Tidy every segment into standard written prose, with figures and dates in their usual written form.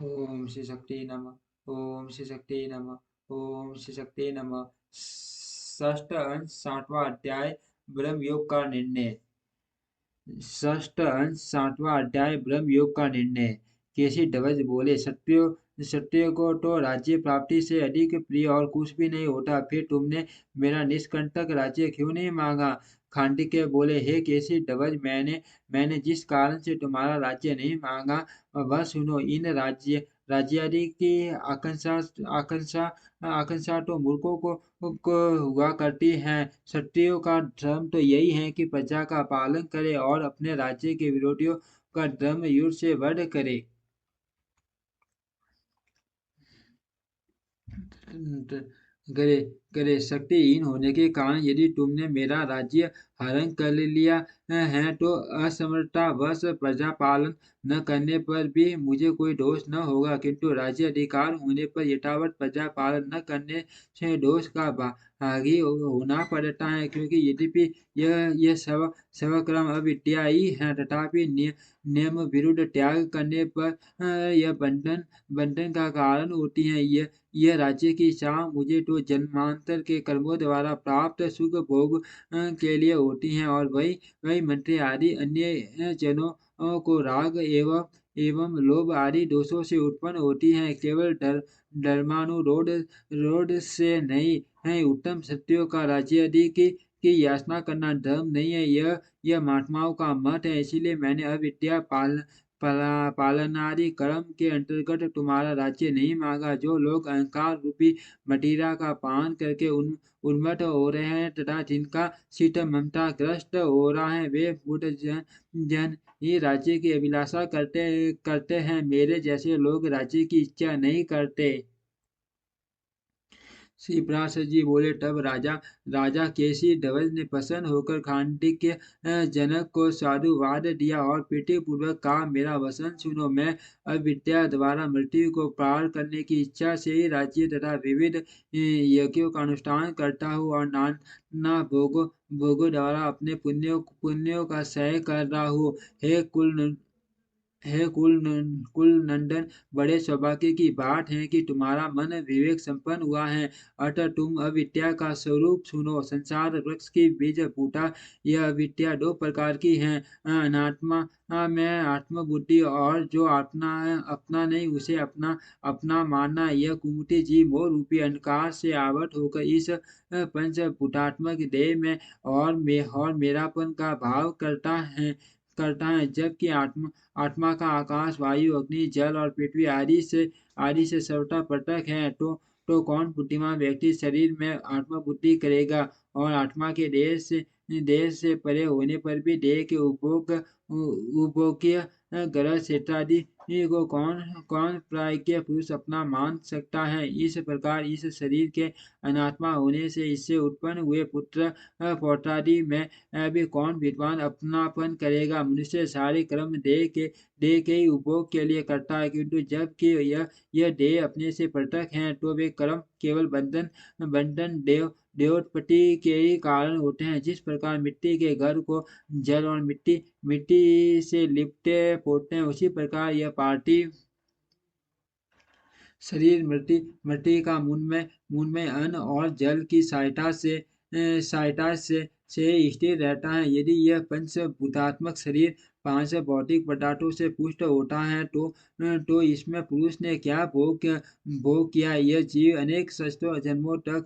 ओम श्री शक्ति नमः। ओम श्री शक्ति नमः। ओम श्री शक्ति नमः। षष्ठ अंश 60वां अध्याय ब्रह्म योग का निर्णय। षष्ठ अंश 60वां अध्याय ब्रह्म योग का निर्णय। केसी ध्वज बोले, सत्य को तो राज्य प्राप्ति से अधिक प्रिय और कुछ भी नहीं होता, फिर तुमने मेरा निष्कंटक राज्य क्यों नहीं मांगा? खांडिके बोले, हे केसी ध्वज, मैंने जिस कारण से तुम्हारा राज्य नहीं मांगा वह सुनो। इन राज्यादि की आकांक्षा आकांक्षा आकांक्षा तो मूर्खों को हुआ करती है। क्षत्रियों का धर्म तो यही है कि प्रजा का पालन करे और अपने राज्य के विरोधियों का धर्म युद्ध से वध करे। करे करे शक्तिहीन होने के कारण यदि तुमने मेरा राज्य हरण कर लिया है तो असमर्थतावश प्रजा पालन न करने पर भी मुझे कोई दोष न होगा, किंतु राज्य अधिकार होने पर यथावत प्रजा पालन न करने से दोष का भागी होना पड़ता है। क्योंकि यद्यपि यह सब कर्म अविद्या ही है, तथापि नियम विरुद्ध त्याग करने पर यह बंधन का कारण होती है। यह राज्य की चाह मुझे तो जन्मांतर के कर्मों द्वारा प्राप्त सुख भोग के लिए होती है, और वही वही मंत्री आदि अन्य जनों को राग एवं लोभ आदि दोषों से उत्पन्न होती है। केवल धर्मानुरोध रोध से नहीं है। उत्तम सत्यों का राज्य आदि की याचना करना धर्म नहीं है, यह महात्माओं का मत है। इसीलिए मैंने अविद्या पालनादि कर्म के अंतर्गत तुम्हारा राज्य नहीं मांगा। जो लोग अहंकार रूपी मदिरा का पान करके उन्मत्त हो रहे हैं तथा जिनका चित्त ममता ग्रस्त हो रहा है, वे बुद्ध जन ही राज्य की अभिलाषा करते हैं। मेरे जैसे लोग राज्य की इच्छा नहीं करते। श्री पराशर जी बोले, तब राजा राजा केसी ध्वज ने प्रसन्न होकर खांडिक्य जनक को साधुवाद दिया और प्रीति पूर्वक कहा, मेरा वचन सुनो। मैं अविद्या द्वारा मृत्यु को पार करने की इच्छा से ही राज्य तथा विविध यज्ञों का अनुष्ठान करता हूँ और नाना भोगों द्वारा अपने पुण्यों का क्षय कर रहा हूँ। हे कुल नंदन, बड़े सौभाग्य की बात है कि तुम्हारा मन विवेक संपन्न हुआ है। अतः तुम अविद्या का स्वरूप सुनो। संसार वृक्ष की बीज फूटा। यह अविद्या दो प्रकार की है, अनात्मा में आत्म बुद्धि, और जो अपना अपना नहीं उसे अपना अपना मानना। यह कुमुठी जीव मोह रूपी अंधकार से आवृत होकर इस पंचभूतात्मक देह में और मेरापन का भाव करता है, जबकि आत्मा का आकाश, वायु, अग्नि, जल और पृथ्वी आदि से सर्वथा पृथक है। तो कौन बुद्धिमान व्यक्ति शरीर में आत्मा बुद्धि करेगा, और आत्मा के देश से परे होने पर भी देह के उपभोग्य ग्रह क्षेत्रादि को कौन कौन प्राज्ञ पुरुष अपना मान सकता है? इस प्रकार इस शरीर के अनात्मा होने से इससे उत्पन्न हुए पुत्र पौत्रादि में भी कौन विद्वान अपनापन करेगा? मनुष्य सारे कर्म देह के ही उपभोग के लिए करता है, किंतु जबकि यह देह अपने से पृथक है तो वे कर्म केवल बंधन देहोत्पत्ति के ही कारण होते हैं। जिस प्रकार मिट्टी के घर को जल और मिट्टी से लिपटे पोतते हैं, उसी प्रकार यह पार्थिव शरीर मिट्टी का मूल में अन्न और जल की सहायता से स्थिर रहता है। यदि यह पंचभूतात्मक शरीर पांच भौतिक पदार्थों से पुष्ट होता है तो इसमें पुरुष ने क्या भोग किया? यह जीव अनेक सस्तों जन्मों तक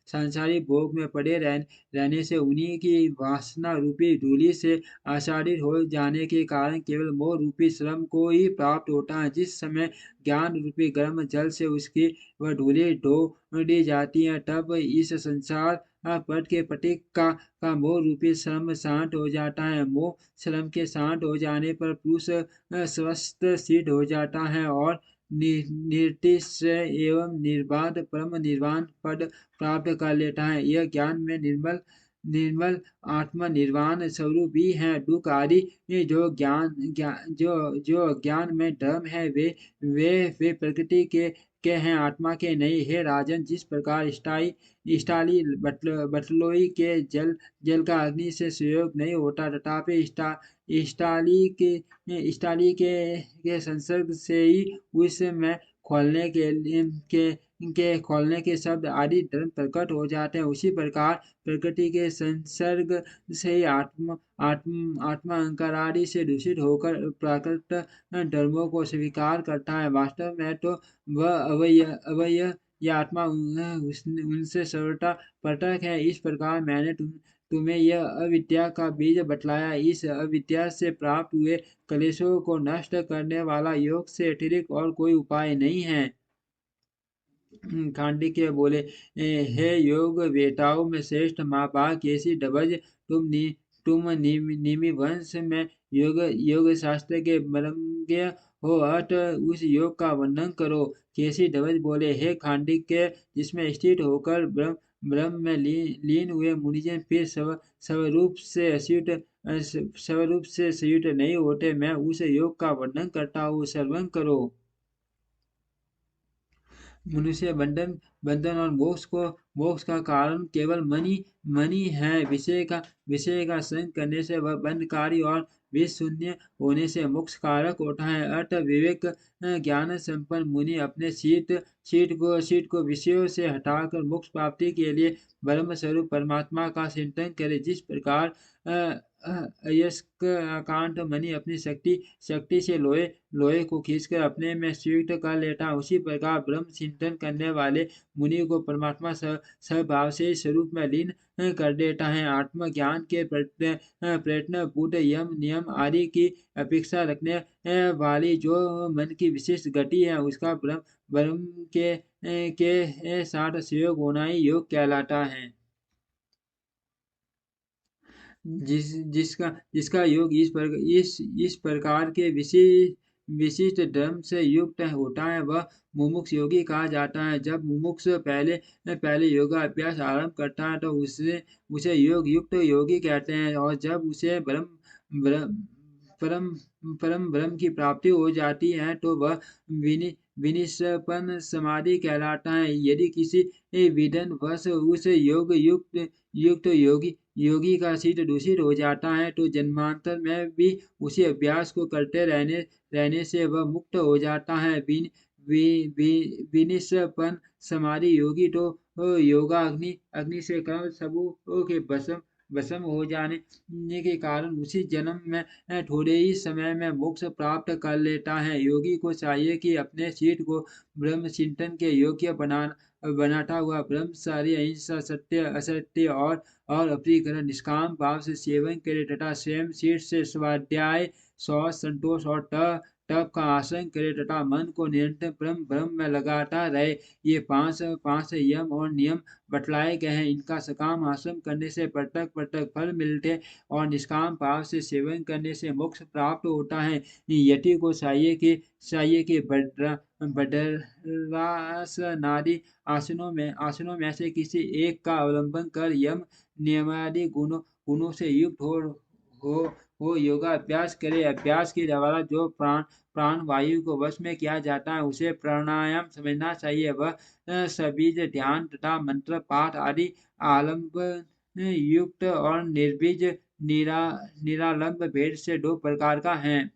सांसारिक भोग में पड़े रहने से उन्हीं की वासना रूपी धूलि से आच्छादित हो जाने के कारण केवल मोह रूपी श्रम को ही प्राप्त होता है। जिस समय ज्ञान रूपी गर्म जल से उसकी वह धूलि धो दी जाती है, तब इस संसार पद के प्रतीक का मोह रूपी श्रम शांत हो जाता है। मोह श्रम के शांत हो जाने पर पुरुष स्वस्थ सिद्ध हो जाता है और निर्तिशय एवं निर्बाध परम निर्वाण पद प्राप्त कर लेता है। यह ज्ञान में निर्मल आत्म निर्वाण स्वरूप भी है। दुख आदि जो जो अज्ञान में धर्म है, वे प्रकृति के हैं, आत्मा के नहीं। हे राजन, जिस प्रकार स्टाली बटलोई के जल का अग्नि से संयोग नहीं होता, तथापि इष्टाली के संसर्ग से ही उस में खोलने के खोलने के शब्द आदि धर्म प्रकट हो जाते हैं। उसी प्रकार प्रकृति के संसर्ग से ही आत्मा अहंकार आदि से दूषित होकर प्राकृत धर्मों को स्वीकार करता है। वास्तव में तो वह अवयव या आत्मा उनसे सर्वथा पृथक है। इस प्रकार मैंने तुम्हें यह अविद्या का बीज बतलाया। इस अविद्या से प्राप्त हुए कलेशों को नष्ट करने वाला योग से अतिरिक्त और कोई उपाय नहीं है। खांडिक्य बोले, हे योग वेताओं में श्रेष्ठ माँ बाप कैसी ध्वज तुम निमि वंश में योग शास्त्र के मर्मज्ञ हो, अत उस योग का वर्णन करो। कैसी ध्वज बोले, हे खांडिक्य, जिसमें स्थित होकर ब्रह्म में लीन हुए मुनिजन फिर स्वरूप से संयुक्त नहीं होते, मैं उस योग का वर्णन करता हूँ, श्रवण करो। मनुष्य बंधन और मोक्ष का कारण केवल मनी है। विषय का संग करने से वह बंधकारी और विष शून्य होने से मोक्ष कारक होता है। अर्थ विवेक ज्ञान संपन्न मुनि अपने शीत को विषयों से हटाकर मोक्ष प्राप्ति के लिए ब्रह्म स्वरूप परमात्मा का चिंतन करे। जिस प्रकार अयस्कांत मणि अपनी शक्ति से लोहे को खींचकर अपने में संयुक्त कर लेता है, उसी प्रकार ब्रह्म चिंतन करने वाले मुनि को परमात्मा स्वभाव से स्वरूप में लीन कर देता है। आत्मज्ञान के प्रयत्न बुद्ध यम नियम आदि की अपेक्षा रखने वाली जो मन की विशिष्ट गति है, उसका ब्रह्म के साथ सहयोग होना ही योग कहलाता है। जिसका योग इस प्रकार के विशिष्ट धर्म से युक्त होता है, वह मुमुक्ष योगी कहा जाता है। जब मुमुक्ष पहले योगा अभ्यास आरंभ करता है तो उसे योग युक्त योगी कहते हैं, और जब उसे परम परम ब्रह्म की प्राप्ति हो जाती है तो वह विनिष्पन्न समाधि कहलाता है। यदि किसी विधन वश उस योग युक्त योगी का चित्त दूषित हो जाता है तो जन्मांतर में भी उसी अभ्यास को करते रहने से वह मुक्त हो जाता है। विनिष्पन्न समाधि योगी तो योगा अग्नि से कर्म सबों के भस्म हो जाने के कारण उसी जन्म में थोड़े ही समय में मोक्ष प्राप्त कर लेता है। योगी को चाहिए कि अपने चित्त को ब्रह्म चिंतन के योग्य बनाता हुआ ब्रह्मचार्य, अहिंसा, सत्य, असत्य और अप्रियकरण निष्काम भाव से सेवन करे तथा स्वयं शीर्ष से स्वाध्याय, शौच, संतोष और तप का आसन करे तथा मन को निरंतर ब्रह्म में लगाता रहे। ये पांच यम और नियम बतलाए गए हैं। इनका सकाम आसन करने से प्रत्यक फल मिलते और निष्काम भाव से सेवन करने से मोक्ष प्राप्त होता है। यति को चाहिए कि बदरासनादि आसनों में से किसी एक का अवलंबन कर यम नियमादि गुणों से युक्त हो योगाभ्यास करे। अभ्यास के द्वारा जो प्राण वायु को वश में किया जाता है उसे प्राणायाम समझना चाहिए। वह सबीज ध्यान तथा मंत्र पाठ आदि आलम्बन युक्त और निर्बीज निरालंब भेद से दो प्रकार का है।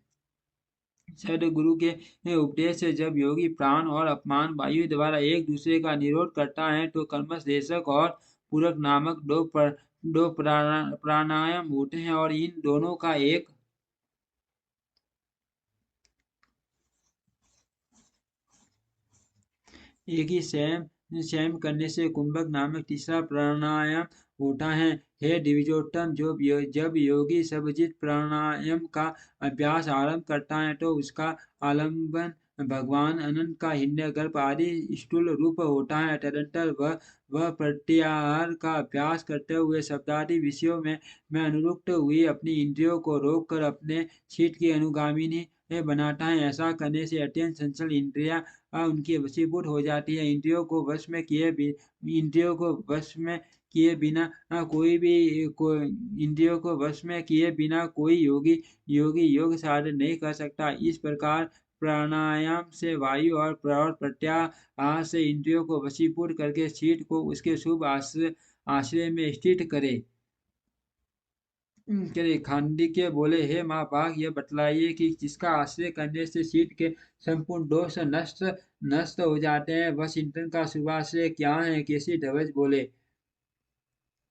सदगुरु के उपदेश से जब योगी प्राण और अपमान वायु द्वारा एक दूसरे का निरोध करता है तो कर्मशेषक और पूरक नामक दो प्राणायाम होते हैं, और इन दोनों का एक ही स्वयं करने से कुंभक नामक तीसरा प्राणायाम होता है। हे दिविजोत्तम, जब योगी सबजित प्राणायाम का अभ्यास आरंभ करता है तो उसका आलम्बन भगवान अनंत का हिरण्यगर्भ आदि स्थूल रूप होता है। तदंतर वह प्रत्याहार का अभ्यास करते हुए शब्दादि विषयों में अनुरक्त हुई अपनी इंद्रियों को रोककर अपने चित्त की अनुगामिनी बनाता है। ऐसा करने से अत्यंत चंचल इंद्रियां उनकी वशीभूत हो जाती है। इंद्रियों को वश में किए बिना कोई योगी योग साधन नहीं कर सकता। इस प्रकार प्राणायाम से वायु और प्रत्याहार से इंद्रियों को वशीभूत करके चित्त को उसके शुभ आश्रय में स्थित करे। चलिए खांडिके बोले, हे माँ बाघ, यह बतलाइए कि जिसका आश्रय करने से शीत के संपूर्ण दोष नष्ट नष्ट हो जाते हैं, वह चिंतन का शुभाश्रय क्या है? केसी ध्वज बोले,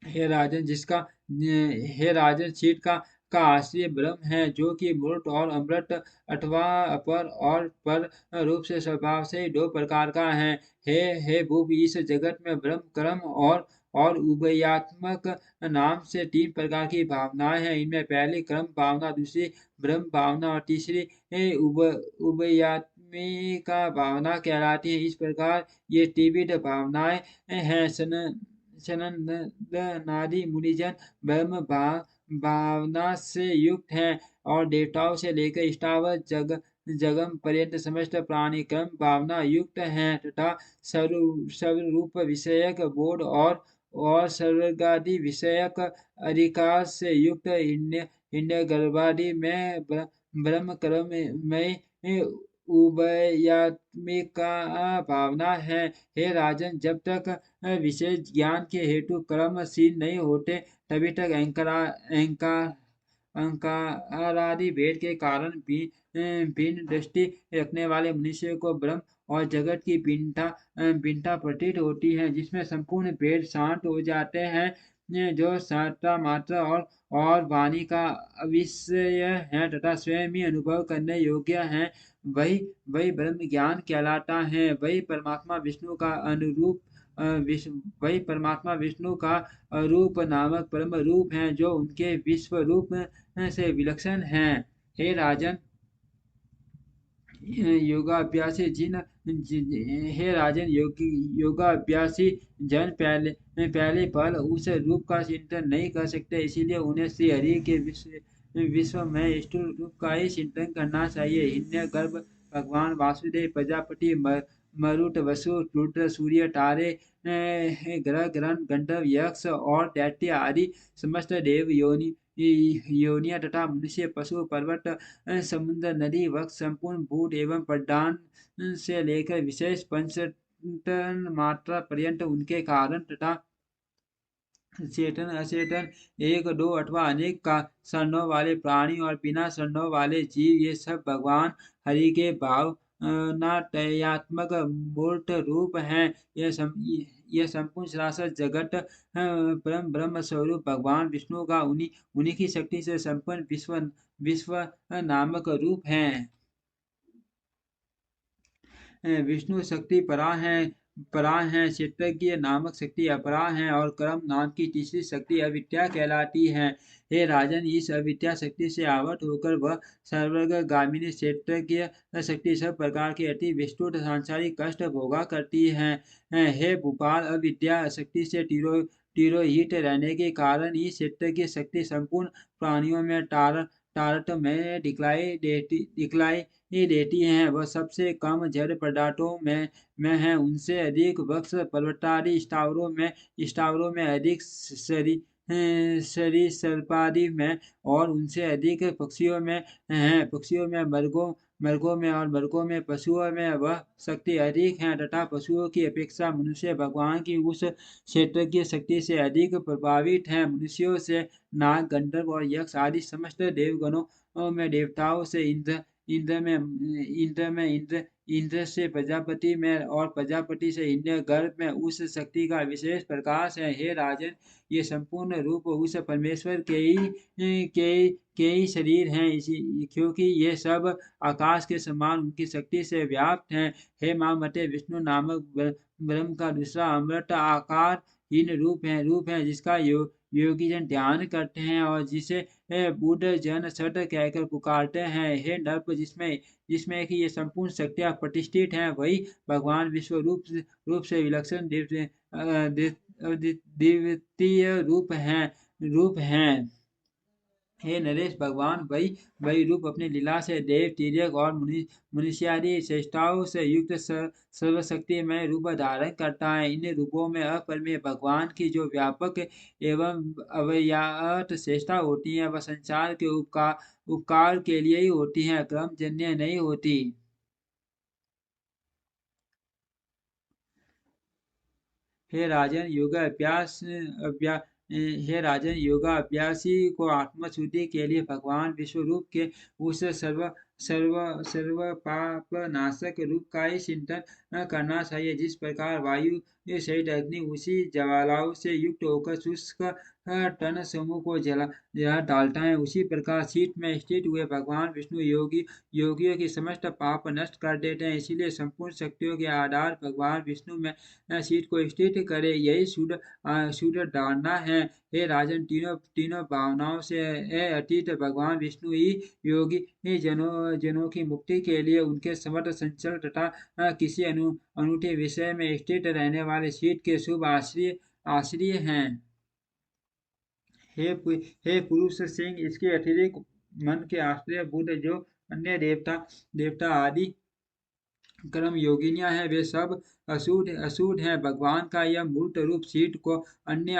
हे राजन जिसका हे राजन शीत का आश्रय ब्रह्म है, जो कि मूर्त और अमृत अथवा अपर और पर रूप से स्वभाव से दो प्रकार का है। हे भूप, इस जगत में ब्रह्म कर्म और उभयात्मक नाम से तीन प्रकार की भावनाएं हैं। इनमें पहली कर्म भावना, दूसरी ब्रह्म भावना और तीसरी उभयात्मिका भावना कहलाती है। इस प्रकार ये त्रिविध भावनाएं हैं। सनंदनादि मुनिजन ब्रह्म भावना से युक्त हैं और देवताओं से लेकर स्थावर जगम पर्यंत समस्त प्राणी कर्म भावना युक्त हैं तथा सर्वरूप विषयक बोध और सर्वगादि विषयक अधिकार से युक्त हिरण्य गर्भादि में ब्रह्म कर्म में उभयात्मिका भावना है। हे राजन, जब तक विशेष ज्ञान के हेतु कर्मशील नहीं होते, तभी तक अहंकार अहंकारादि भेद के कारण भिन्न दृष्टि रखने वाले मनुष्य को ब्रह्म और जगत की भिन्नता प्रतीत होती है, जिसमें संपूर्ण भेद शांत हो जाते हैं। जो साता मात्रा और वाणी का अविषय है तथा स्वयं ही अनुभव करने योग्य है, वही वही ब्रह्म ज्ञान कहलाता है। वही परमात्मा विष्णु का अनुरूप वही परमात्मा विष्णु का अरूप नामक परम रूप है, जो उनके विश्व रूप से विलक्षण है। हे राजन, योगाभ्यासी हे राजन, योगाभ्यासी जन पहले पल उस रूप का चिंतन नहीं कर सकते, इसीलिए उन्हें श्री हरि के विश्व में स्थूल रूप का ही चिंतन करना चाहिए। हिरण्य गर्भ भगवान वासुदेव, प्रजापति, मरुत, वसु, रुद्र, सूर्य, तारे, ग्रह, ग्रहण, गंधर्व, यक्ष और दैत्य आदि समस्त देव योनियां तथा मनुष्य, पशु, पर्वत, समुद्र, नदी, वृक्ष, संपूर्ण भूत एवं प्रधान से लेकर विशेष पंचतन मात्रा पर्यंत उनके कारण तथा चेतन अचेतन, एक दो अथवा अनेक का सर्णों वाले प्राणी और बिना सर्णों वाले जीव, ये सब भगवान हरि के भाव नाट्यात्मक मूर्त रूप हैं। यह संपूर्ण सरासर जगत परम ब्रह्म स्वरूप भगवान विष्णु का उन्हीं की शक्ति से संपन्न विश्व नामक रूप है। विष्णु शक्ति परा है, क्षेत्रज्ञ नामक शक्ति अपरा है और कर्म नाम की तीसरी शक्ति अविद्या कहलाती है। हे राजन, इस अविद्या शक्ति से आवृत होकर वह सर्वगामिनी क्षेत्रज्ञ शक्ति सब प्रकार के अति विस्तृत सांसारिक कष्ट भोगा करती है। हे भूपाल, अविद्या शक्ति से तिरोहित रहने के कारण ही क्षेत्रज्ञ शक्ति संपूर्ण प्राणियों में टारट में दिखलाई ही देती हैं। वह सबसे कम जड़ पदार्थों में है, उनसे अधिक वृक्ष पर्वतादि स्थावरों में अधिक सरीसृपादि में और उनसे अधिक पक्षियों में है। पक्षियों में मृगों में और मृगों में पशुओं में वह शक्ति अधिक है तथा पशुओं की अपेक्षा मनुष्य भगवान की उस क्षेत्र की शक्ति से अधिक प्रभावित है। मनुष्यों से नाग, गंधर्व और यक्ष आदि समस्त देवगणों में देवताओं से इंद्र से प्रजापति में और प्रजापति से हिरण्य गर्भ में उस शक्ति का विशेष प्रकाश है। हे राजन, ये संपूर्ण रूप उस परमेश्वर के ही शरीर हैं, इसी क्योंकि ये सब आकाश के समान उनकी शक्ति से व्याप्त हैं। हे माँ मते, विष्णु नामक ब्रह्म का दूसरा अमृत आकार हीन रूप है जिसका योगी जन ध्यान करते हैं और जिसे बुद्ध जन सत कहकर पुकारते हैं। हे नर्प, जिसमें कि ये संपूर्ण शक्तियाँ प्रतिष्ठित हैं, वही भगवान विश्व रूप से विलक्षण द्वितीय रूप हैं। हे नरेश, भगवान वही रूप अपनी लीला से देव, तिर्यक और मनुष्यादि चेष्टाओं से युक्त सर्वशक्तिमय रूप धारण करता है। इन रूपों में अपरिमेय भगवान की जो व्यापक एवं अव्याहत चेष्टा होती है, वह संसार के उपकार के लिए ही होती है, क्रमजन्य नहीं होती। हे राजन, हे राजन, योगा अभ्यासी को आत्मशुद्धि के लिए भगवान विश्वरूप के उस सर्व सर्व पाप नाशक रूप का ही चिंतन करना चाहिए। जिस प्रकार वायु ये सहित अग्नि उसी ज्वालाओं से युक्त होकर शुष्क तन समूह को जला डालता है, उसी प्रकार शीत में स्थित हुए भगवान विष्णु योगियों की समस्त पाप नष्ट कर देते हैं। इसीलिए संपूर्ण शक्तियों के आधार भगवान विष्णु में शीत को स्थित करे, यही शुद्ध धारणा है। हे राजन, तीनों तीनों भावनाओं से अतीत भगवान विष्णु ही योगी ही जनों की मुक्ति के लिए उनके समर्थ संचल तथा किसी अनूठे विषय में स्थित रहने वाले शीत के शुभ आश्रय हैं। हे पुरुष सिंह, इसके अतिरिक्त मन के आश्रय बुद्ध जो अन्य देवता आदि कर्म योगिनियां हैं, वे सब अशुद्ध हैं। भगवान का यह मूर्त रूप शीत को अन्य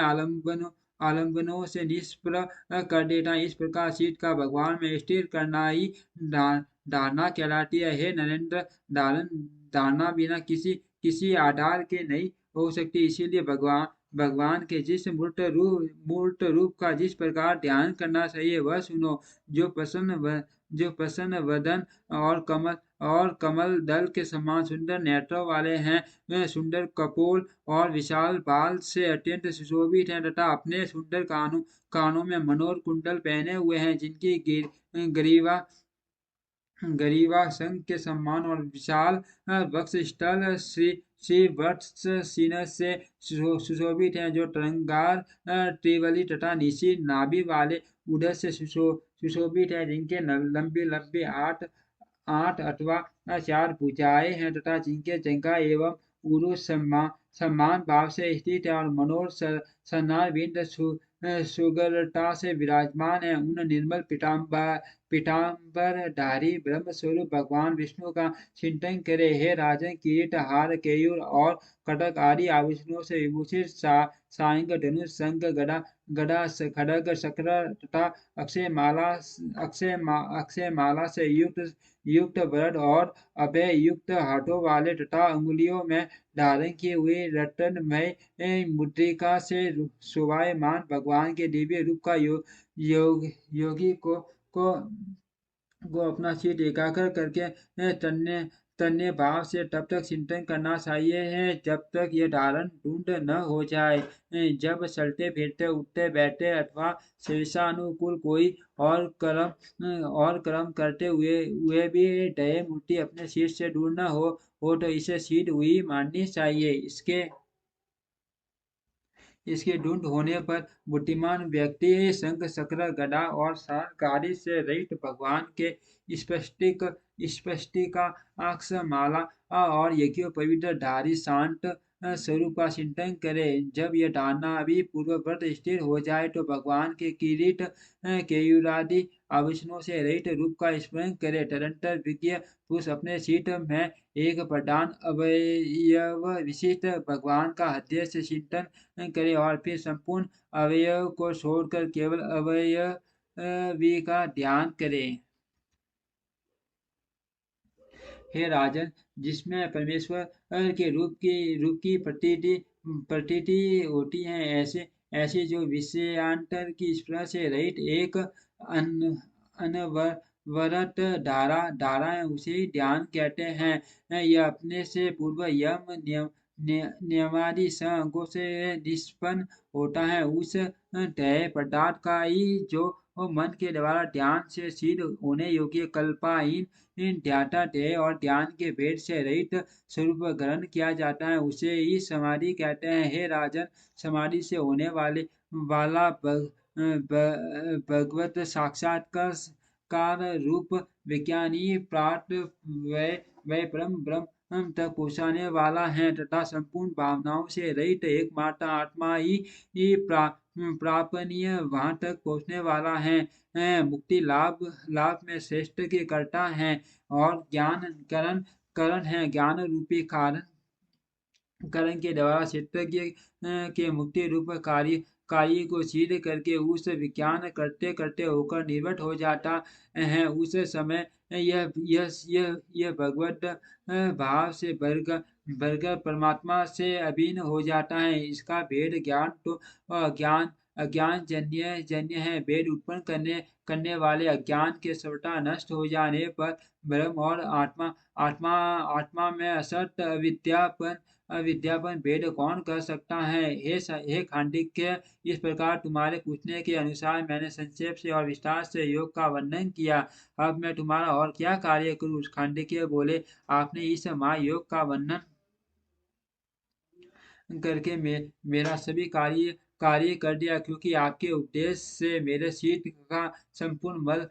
आलम्बनों से निष्प्रभ कर देता है। इस प्रकार शीत का भगवान में स्थिर करना ही धारणा कहलाती है। हे नरेंद्र, धारणा बिना किसी आधार के नहीं हो सकती। इसीलिए भगवान के जिस मूर्त रूप का जिस प्रकार ध्यान करना चाहिए वह सुनो। जो प्रसन्न वदन और कमल दल के समान सुंदर नेत्रों वाले हैं, वे सुंदर कपोल और विशाल बाल से अत्यंत सुशोभित हैं तथा अपने सुंदर कानों में मनोहर कुंडल पहने हुए हैं, जिनकी ग्रीवा ग्रीवा शंख के सम्मान और विशाल वक्ष स्थल श्री वत्स सीन से सुशोभित हैं, जो तरंगार त्रिवली तथा निशी नाभि वाले उदर से सुशोभित है, जिनके लंबी लंबी आठ आठ अथवा चार भुजाएं हैं तथा जिनके जंघा एवं उरु समान भाव से स्थित है और मनोहर सन्नार बिंद सुगरता से विराजमान है। उन निर्मल पीताम्बरधारी ब्रह्म स्वरूप भगवान विष्णु का चिंतन करे। हे राजन, किरीट, हार, केयूर और कटक आदि आभूषणों से विभूषित सारंग, धनुष, शंख, गदा, खड्ग, चक्र तथा अक्षय माला से युक्त वरद और अभय युक्त हाथों वाले तथा अंगुलियों में धारण किए हुए रत्नमय मुद्रिका से शोभायमान भगवान के दिव्य रूप का योगी को अपना चित्त एकाग्र करके तन्ने भाव से तब तक चिंतन करना चाहिए है जब तक ये धारण ढूंढ न हो जाए। जब चलते फिरते उठते बैठते अथवा शेषानुकूल कोई और कर्म करते हुए भी दया मूर्ति अपने शीर्ष से दूर न हो तो इसे सिद्ध हुई माननी चाहिए। इसके ढूंढ होने पर बुद्धिमान व्यक्ति शंख, चक्र, गदा और आदि से रहित भगवान के स्पष्टिका अक्ष माला और यज्ञोपवीत धारी शांत स्वरूप का चिंतन करे। जब यह धारणा अभी पूर्ववत स्थिर हो जाए तो भगवान के किरीट केयूरादि आभूषणों से रहित रूप का स्मरण करे। तदंतर विज्ञ पुरुष अपने चित्त में एक प्रधान अवयव विशिष्ट भगवान का हृदय से चिंतन करे और फिर संपूर्ण अवयव को छोड़कर केवल अवयवी का ध्यान करे। हे राजन, जिसमें परमेश्वर के रूप की प्रतीति होती है, ऐसे जो विषयांतर की स्पृहा से रहित एक अनवरत धारा है, उसे ही ध्यान कहते हैं। यह अपने से पूर्व यम नियमादि अंगों से निष्पन्न होता है। उस ध्येय पदार्थ का ही जो मन के द्वारा ध्यान से सिद्ध होने योग्य कल्पाहीन ध्याता ध्येय और ध्यान के भेद से रहित स्वरूप ग्रहण किया जाता है, उसे ही समाधि कहते हैं। हे राजन, समाधि से होने वाला भगवत साक्षात्कार रूप विज्ञान ही प्राप्त वह ब्रह्म तक पहुँचाने वाला है तथा संपूर्ण भावनाओं से रहित एकमात्र आत्मा ही प्रापणीय वहां तक पहुँचने वाला है। मुक्ति लाभ में श्रेष्ठ के कर्ता है और ज्ञान करण है। ज्ञान रूपी करण के द्वारा क्षेत्रज्ञ के मुक्ति रूप कार्य को सिद्ध करके उस विज्ञान करते करते होकर निवृत्त हो जाता है। उस समय यह भगवत भाव से बढ़कर परमात्मा से अभिन्न हो जाता है। इसका भेद ज्ञान अज्ञान जन्य जन्य है। वेद उत्पन्न करने वाले अज्ञान के स्वतः नष्ट हो जाने पर ब्रह्म और आत्मा आत्मा आत्मा में असत अविद्यापन भेद कौन कर सकता है? हे खांडिक्य, इस प्रकार तुम्हारे पूछने के अनुसार मैंने संक्षेप से और विस्तार से योग का वर्णन किया। अब मैं तुम्हारा और क्या कार्य करूं? खांडिक्य बोले, आपने इस महायोग का वर्णन करके मेरा सभी कार्य कार्य कर दिया, क्योंकि आपके उपदेश से मेरे शीत का संपूर्ण मल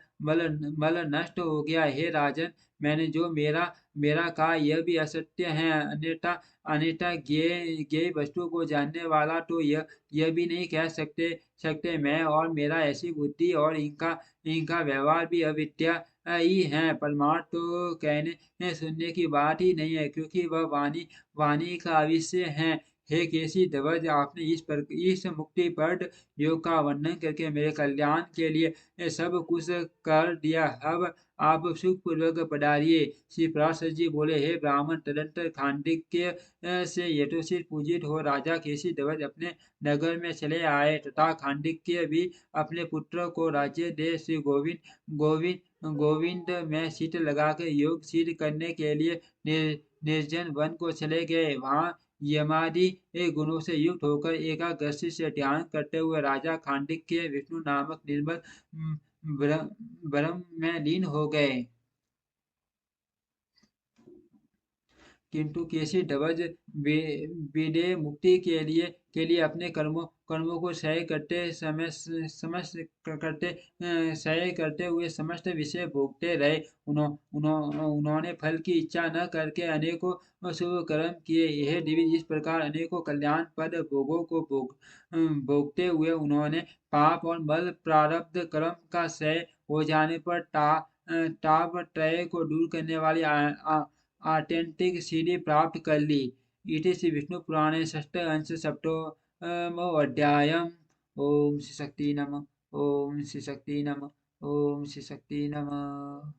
मल नष्ट हो गया। हे राजन, मैंने जो मेरा मेरा कहा यह भी असत्य है। अन्यथा अन्यथा ज्ञेय वस्तु को जानने वाला तो यह भी नहीं कह सकते मैं और मेरा ऐसी बुद्धि और इनका इनका व्यवहार भी अविद्या ही है। परमार्थ तो कहने सुनने की बात ही नहीं है, क्योंकि वह वाणी वाणी का अविषय है। हे केसी ध्वज, आपने इस मुक्तिपद योग का वर्णन करके मेरे कल्याण के लिए ये सब कुछ कर दिया। अब आप सुखपूर्वक पधारिए। श्री पराशर जी बोले, हे ब्राह्मण, तदंतर खांडिक्य से यथोचित पूजित हो राजा केसी ध्वज अपने नगर में चले आए, तथा खांडिक्य भी अपने पुत्र को राज्य दे श्री गोविंद में सीट लगाकर योग सिद्ध करने के लिए निर्जन वन को चले गए। वहां यमादि गुणों से युक्त होकर एकाग्रता से ध्यान करते हुए राजा खांडिक्य विष्णु नामक निर्मल ब्रह्म में लीन हो गए। किंतु केसी ध्वज विदेह मुक्ति के लिए अपने कर्मों को सही करते समय समस्त करते सही करते हुए समस्त विषय भोगते रहे। उन्होंने फल की इच्छा न करके अनेकों शुभ कर्म किए। यह दिव्य, इस प्रकार अनेकों कल्याण पद भोगों को भोगते हुए उन्होंने पाप और मल प्रारब्ध कर्म का क्षय हो जाने पर तापत्रय को दूर करने वाली आत्यंतिक सिद्धि प्राप्त कर ली। इति श्री विष्णु पुराणे षष्ठ अंश सप्तमो अध्यायम्। ओम श्री शक्ति नमः। ओम श्री शक्ति नमः। ओम श्री शक्ति नमः।